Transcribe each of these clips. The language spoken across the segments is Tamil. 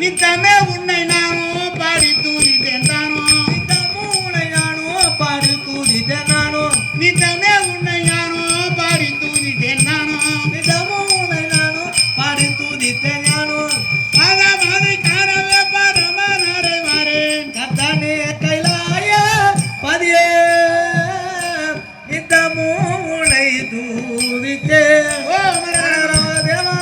நித்தமே உன்னை நானும் பாடி தூதித்தேன் தானோ, உன்னை நானும் பாடி தூதித்தேன் நானோ, நித்தமே உன்னை நானும் பாடி தூதித்தேன் நானோ, உன்னை நானும் பாடி தூதித்தேன் நானோ. மாதை காணவே பரம நாடே வரேன் கர்த்தனே கைலாய பதியே நித்தமும் உன்னை தூதித்தேன். ஓ தேவா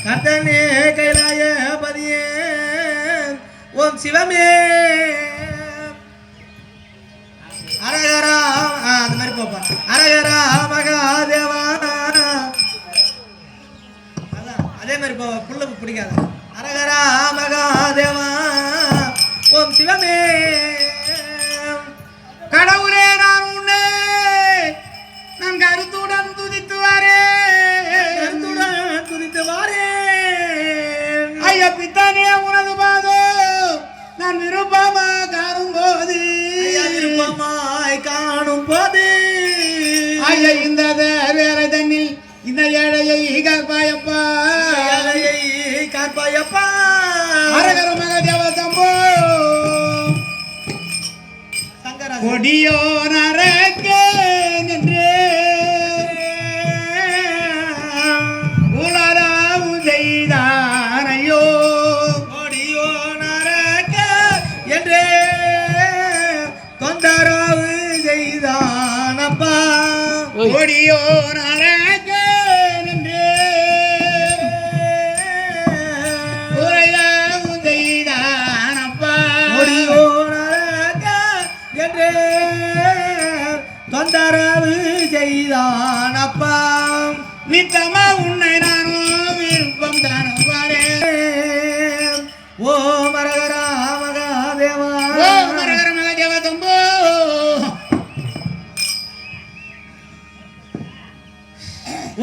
கர்த்தனே கைலாய பதியே ஓம் சிவமே அரகரா அந்த மாதிரி போப்பா. அரகரா மகாதேவா அதான் அதே மாதிரி போ. புள்ள பிடிக்காத. அரகரா மகாதேவா ஓம் சிவமே கடவுளே நான் உன்னை நான் கருத்துடன் துதித்து வரேன், கருத்துடன் துதித்து வாரேன். ஐயா பித்தானே உனது பாதம் நான் விருப்பமா காணும் போது, விருப்பமாய் காணும் போது ஐயா இந்த வேற தண்ணில் இந்த ஏழையை கற்பாயப்பா, ஏழையை காப்பாயப்பா. அரகர மகாதேவ சம்போ சங்கரா கொடியோ நரக்கே நின்றே உலராவு செய்தானையோ, கொடியோ நரக்க என்றே தொந்தரவு செய்தானப்பா. கொடியோ நரக்கே நின்றே உலராவு செய்தானப்பா, கொடியோ நரக்க என்றே தொந்தரவு செய்தானப்பா. நித்தமா உன்னை நானும் விருப்பம் தானும் வரேன். ஓ மரகரா மகாதேவா ஓ மரகர மகாதேவ தம்போ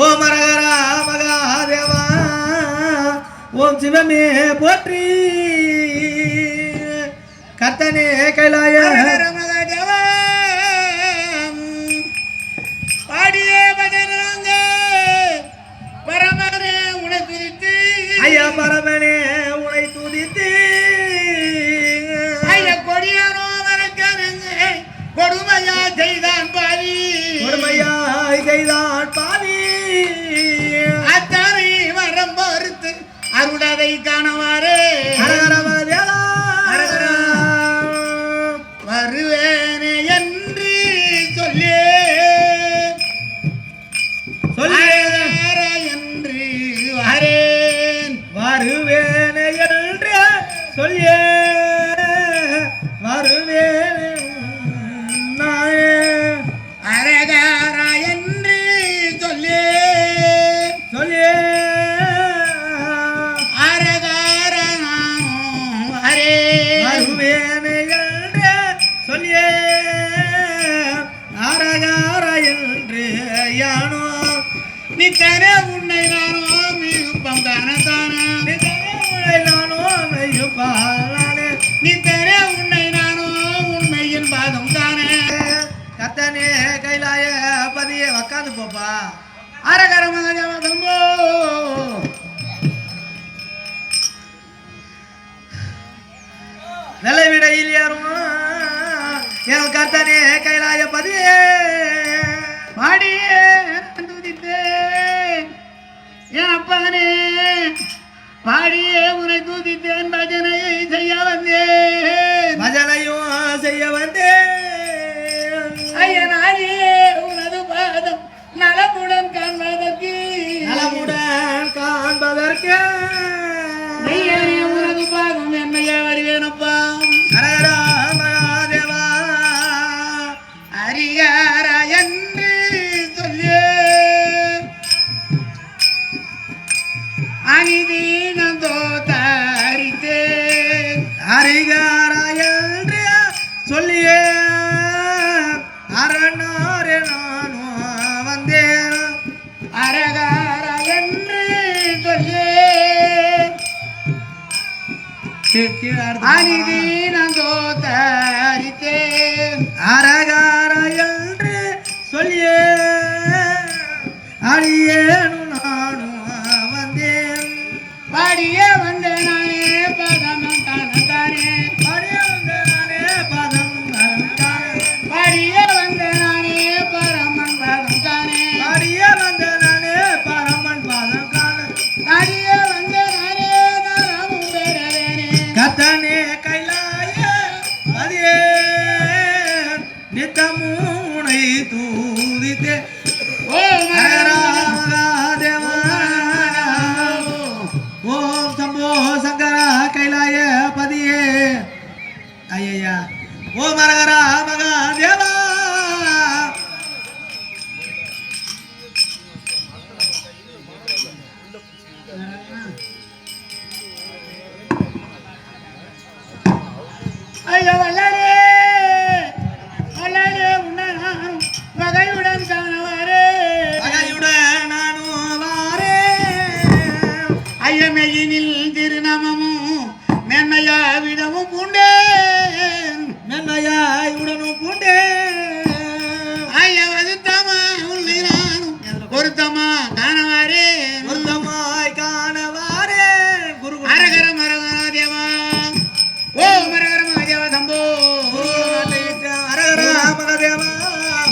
ஓ மரகரா மகாதேவா ஓம் சிவமே போற்றி. கர்த்தனே கைலாய மரகர மகாதேவ பாடியே பஜனாங்க பரமரே உனை குறித்து, ஐயா பரமனே உனை துதித்து. ஐயா கொடியானோ மரக்கருங்க கொடுமையா செய்தான் பாவி, கொடுமையாய் செய்தான் பாவி. அத்தானை மரம் பொறுத்து அருளதை காணவாரே ஹரஹர மகாதேவா ஹரஹரா. வருவேனே என்று சொல்லி சொல்லேன் என்று வரேன், வருவேனே என்று சொல்லியே வருவேனே நாயே அரகாரா என்று சொல்லி சொல்லியே அரகார நானும் வரேன், வருவேனே என்று சொல்லியே அரகார என்று யானோ. நித்தரே உன்னை நானோ விருப்பம் தானத்தானா, உன்னை நானோ மெய்யுப்பாளானே. நித்தரே உன்னை நானோ உண்மையின் பாதம் தானே. கர்த்தனே கைலாய பதியே உக்காந்து போப்பா. அரகர மகாதேவ தம்போ நிலை விடையில் ஏறும் என் கர்த்தனே கைலாய பதியே பாடியே துதித்தேன் என் அப்பனே, பாடியே உனை துதித்தேன் பஜனையை செய்ய வந்தேன், பஜனையும் செய்ய வந்தேன். ஐயனாரியே உனது பாதம் நலமுடன் காண்பதற்கு, நலமுடன் காண்பதற்கு ஐயனே உனது பாதம் என்னைய வருவேனப்பா. ஹரஹரா மகாதேவா ஹரிகாரா என்று சொல்லி அனிதீனம் தோத்தரித்தேன், ஹரிக கீழே அநீதி நான் தோத்தரித்தேன் அரகார என்று சொல்லியே அடியேனும் நானும் வந்தேன் பாடிய வந்த நானே பதம் தானே பாடிய வந்த நானே பதம் தானே பாடிய வந்த நானே பரமன் பதம் தானே பாடிய வந்த நானே பரமன் பதம் தானே பாடிய வந்த நானே நரமும் பெறவேனே கத்தனே கைலாய பதியே நித்தமூனை தூதித்தே ஓ மகாதேவா ஓம் சம்போ சங்கரா கைலாய பதியே ஐயா ஓ மரகரா மகாதேவா ஐயா வல்லரே வல்லரே உன்னால் வகையுடன் காணவாரே பகையுடன் நானும் வாரேன் ஐயமையினில் திருநாமமும் மேன்மையா விடமும் பூண்டேன் மென்மையாய் உடனும் பூண்டேன் ஐயவது தமா உள்ளினானும் பொருத்தமா காணவாரே பொருத்தமாய் காண வாரேன் குரு அரகர மரகர தேவா ஓ மரகர மகாதேவ சம்போ அரகரா மகாதேவா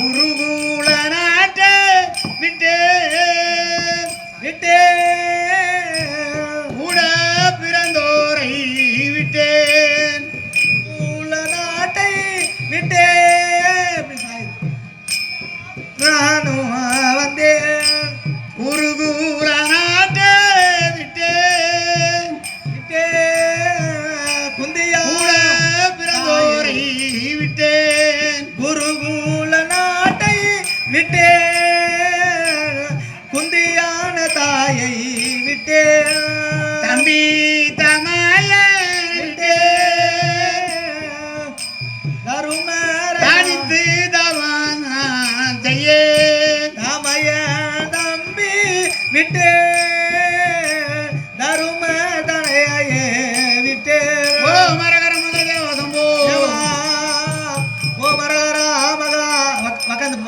குருகூல நாட்டை விட்டு விட்டே கூட பிறந்தோரை விட்டேன் உள்ள நாட்டை விட்டே நானும் வந்தேன் குருகூல நாட்டை விட்டேன் விட்டே குந்தியா கூட பிறந்தோரை விட்டேன் குருகுல நாட்டை விட்டே குந்தியான தாயை விட்டே தம்பி தமைய விட்டேன் தனித்து தவான் செய்யேன் தமைய தம்பி விட்டே தரும தனையே விட்டே ஓ மரகர மகாதேவ சம்போ ஓ மரகரா மகா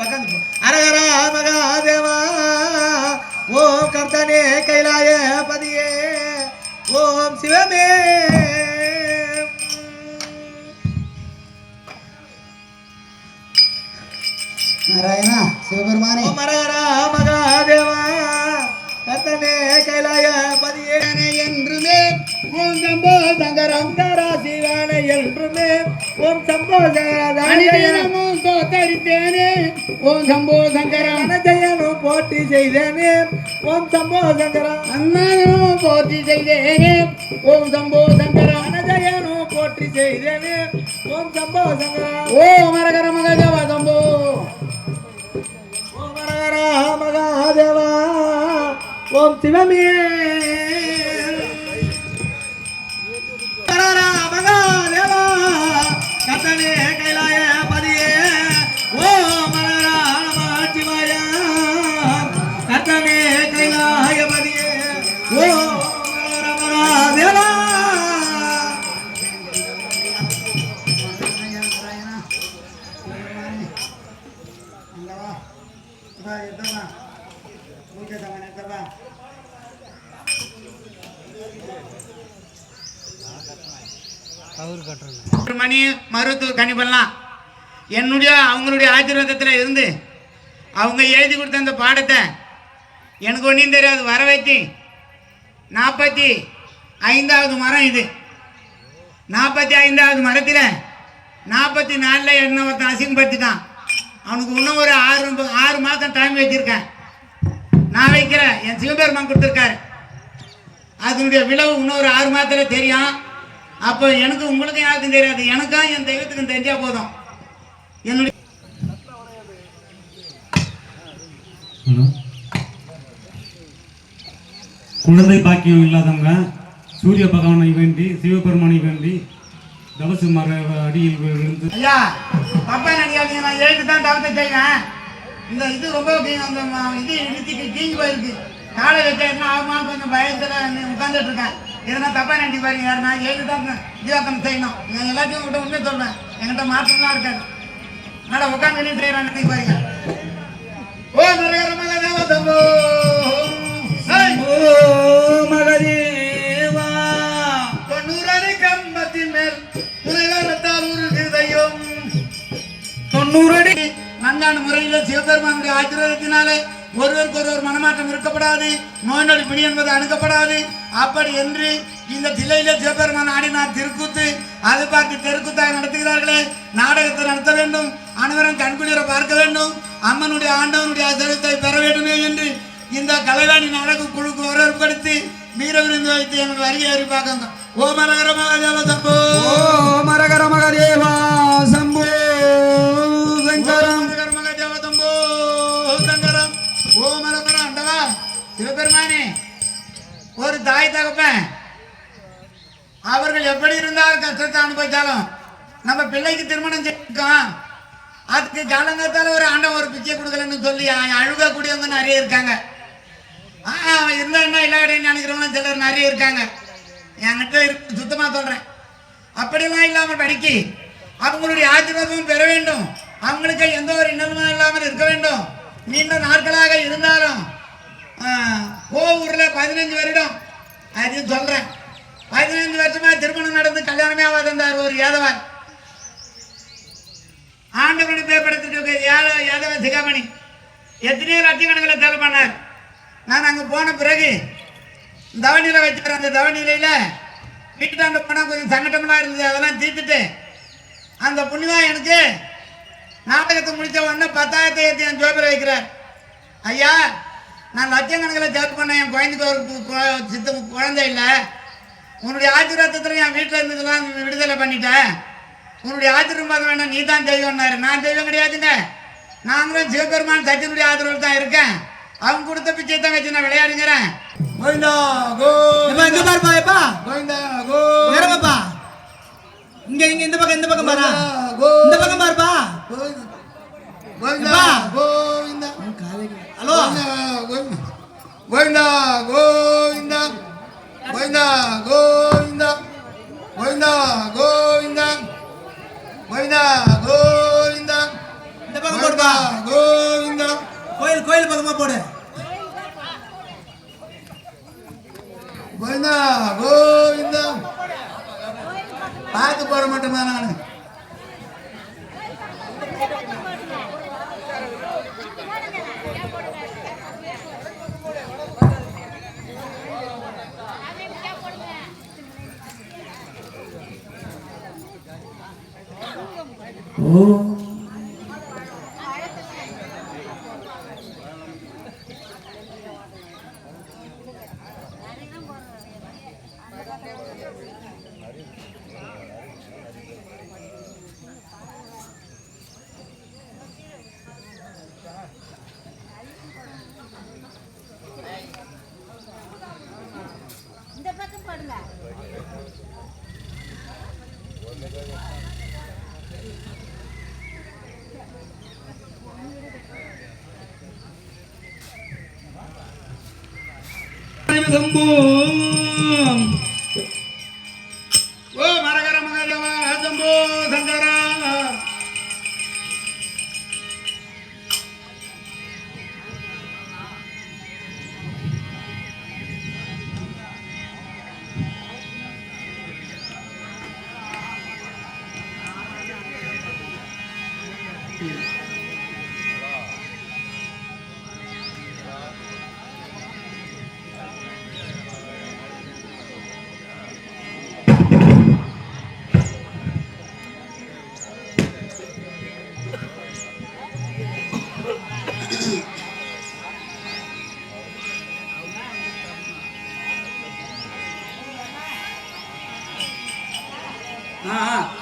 வக்கந்து அரகரா மகாதேவா ஓம் கர்த்தனே கைலாய பதியே ஓம் சிவமே நாராயணா சிவபெருமானே ஓம் அரகரா மகாதேவா கர்த்தனே கைலாய பதியே என்றுமே ஓம் சம்போ சங்கரம் சங்கரா சிவனை என்றுமே ஓம் சம்போ சங்கரா அனிதனமும் தோத்தரித்தேனே ஓம் சம்போ சங்கரம் ஜெயனும் போட்டி செய்தேனே ஓம் சம்போ சங்கரா அண்ணனும் போற்றி செய்தேனே ஓம் சம்போ சங்கரம் ஜெயனும் போற்றி செய்தேனே ஓம் சம்போ சங்கரா ஓ மரகர மகாதேவ சம்போ ஓம் அரகரா மகாதேவா ஓம் சிவமே அரகரா மகாதேவா கர்த்தனே கைலாய பதியே ஓம் அரகரா நம சிவாய கர்த்தனே கைலாய பதியே ஓம் அரகரா மகாதேவா ஒரு மணி மருத்துவ கணிப்பெல்லாம் என்னுடைய அவங்களுடைய ஆசீர்வாதத்தில் இருந்து அவங்க எழுதி கொடுத்த அந்த பாடத்தை எனக்கு ஒன்றும் தெரியாது வர வச்சு 45வது மரம் இது 45வது மரத்தில் 44 என்ன ஒருத்தன் அசிங்கப்படுத்திட்டான். அவனுக்கு இன்னும் ஒரு 6 மாதம் டைம் வச்சுருக்கேன். நான் வைக்கிறேன், என் சிவபெருமான் கொடுத்துருக்காரு. அதனுடைய விளைவு இன்னும் ஒரு 6 மாதத்தில் தெரியும். அப்போ எனக்கு உங்களுக்கும் யாருக்கும் தெரியாது, எனக்கும் என் தெய்வத்துக்கும் தெரிஞ்சால் போதும். என்னுடைய குழந்தை பாக்கியம் இல்லாதவங்க சூரிய பகவானை வேண்டி சிவபெருமானை வேண்டி தவசு மர அடியில் விழுந்து ஐயா தப்பா நினைக்காதீங்க, நான் எழுந்து தான் தவத்தை செய்வேன். இந்த இது ரொம்ப இது இழுத்திட்டு தீங்கி போயிருக்கு. காலை வச்சா ஆகுமான்னு கொஞ்சம் பயத்தில் உட்காந்துட்டு இருக்கேன். எதனா தப்பா நினைச்சு பாருங்க யார் நான் ஏழுதான் ஜீவாத்தம் செய்யணும் நான் எல்லாத்தையும் உங்கள்கிட்ட உண்மையை சொல்றேன் என்கிட்ட மாற்றம்லாம் இருக்காது நட உட்காந்து செய்யறான் நினைச்சு பாருங்க ஓ மரகர மகதேவ தம்போ மகதேவா 90 அடி கம்பத்தின் மேல் துணைவரத்தால் ஒரு ஹிருதயம் 90 அடி நன்கான முறையில் சிவபெருமானுடைய ஆசீர்வாதத்தினாலே ஒருவருக்கு ஒருவர் மனமாற்றம் இருக்கப்படாது நோய் நொடி பிடி என்பது அணுகப்படாது அப்படி என்று இந்த தில்லையிலே சிவபெருமான் ஆடினார் திருக்கூத்து அதை பார்த்து தெருக்கூத்தாக நடத்துகிறார்களே நாடகத்தை நடத்த வேண்டும் அனைவரும் கண்குளிர பார்க்க வேண்டும் அம்மனுடைய ஆண்டவனுடைய ஆசீர்வாதத்தை பெற வேண்டுமே என்று இந்த கலைவாணி நாடக குழுக்கு வரவேற்படுத்தி வீர விருந்து வைத்து எனக்கு வருகை அறிவிப்பாங்க ஓ மரகர மகாதேவ சம்போ ஓ மரகர மகதேவா சம்போ சங்கரம் மரகர மகாதேவ சம்போ சங்கரம் ஓ மரகர ஆண்டவா சிவபெருமானே ஒரு தாய் தகப்பன் அவர்கள் எப்படி இருந்தாலும் கஷ்டத்தை அனுபவிச்சாலும் நம்ம பிள்ளைக்கு திருமணம் செய்யிருக்கோம் அதுக்கு காலங்கத்தால ஒரு ஆண்டவன் ஒரு பிச்சை கொடுக்கலன்னு சொல்லி அழுகக்கூடியவங்க நிறைய இருக்காங்க இருந்தா என்ன இல்லாடன்னு நினைக்கிறவங்க சிலர் நிறைய இருக்காங்க என்கிட்ட சுத்தமா சொல்றேன் அப்படியெல்லாம் இல்லாமல் படிக்கி அவங்களுடைய ஆசீர்வாதமும் பெற வேண்டும் அவங்களுக்கு எந்த ஒரு இன்னமும் இல்லாமல் இருக்க வேண்டும் நீண்ட நாட்களாக இருந்தாலும் கோவூர்ல 15 வருடம் அது சொல்றேன் 15 வருஷமா திருமணம் நடந்து கல்யாணமே ஆகாதார் ஒரு யாதவர் ஆண்டவனை பேர்படுத்திட்டு யாதவ சிகாமணி எத்தனையோ லட்சக்கணக்கில் செலவு பண்ணார் நான் அங்கே போன பிறகு தவநிலை வச்சுக்கிறேன் அந்த தவநிலையில வீட்டாண்ட போனால் கொஞ்சம் சங்கடமெல்லாம் இருந்தது அதெல்லாம் தீர்த்துட்டு அந்த புண்ணியவா எனக்கு நாடகத்தை முடித்த உடனே 10,000 ஏற்றி என் ஜோபில் வைக்கிறார் ஐயா நான் லட்சக்கணக்கில் செலவு பண்ணேன் என் குழந்தைக்கு ஒரு குழந்தை இல்லை உன்னுடைய ஆசீர்வாதத்தில் என் வீட்டில் இருந்ததெல்லாம் விடுதலை பண்ணிட்டேன் உன்னுடைய ஆசீர்வாதம் வேண்டாம் நீ தான் தெய்வம்னாரு நான் தெய்வம் கிடையாதுங்க நாங்களும் சிவபெருமான் சத்தியனுடைய ஆதரவு தான் இருக்கேன் அவங்க கொடுத்த பிச்சை தான் வச்சு நான் விளையாடுங்கிறேன் கோவிந்தா இங்க பாருப்பா எப்பா கோவிந்தா கோ நேரமாப்பா இங்க இந்த பக்கம் பாரா இந்த பக்கம் பாருப்பா கோவிந்தா கோவிந்தா ஹலோ கோவிந்தா கோவிந்தா கோவிந்தா கோவிந்தா கோவிந்தா கோவிந்தா கோவிந்தா கோவிந்தா இந்த பக்கம் போடுப்பா கோவிந்தா கோயில் பக்கமா போடு கோவிந்தா கோவிந்தா பார்த்து போட மாட்டோமா நான் இந்த பக்கம் போடுங்க சம்போ ஓ மரகர மகாதேவ சம்போ சங்கரா ஆ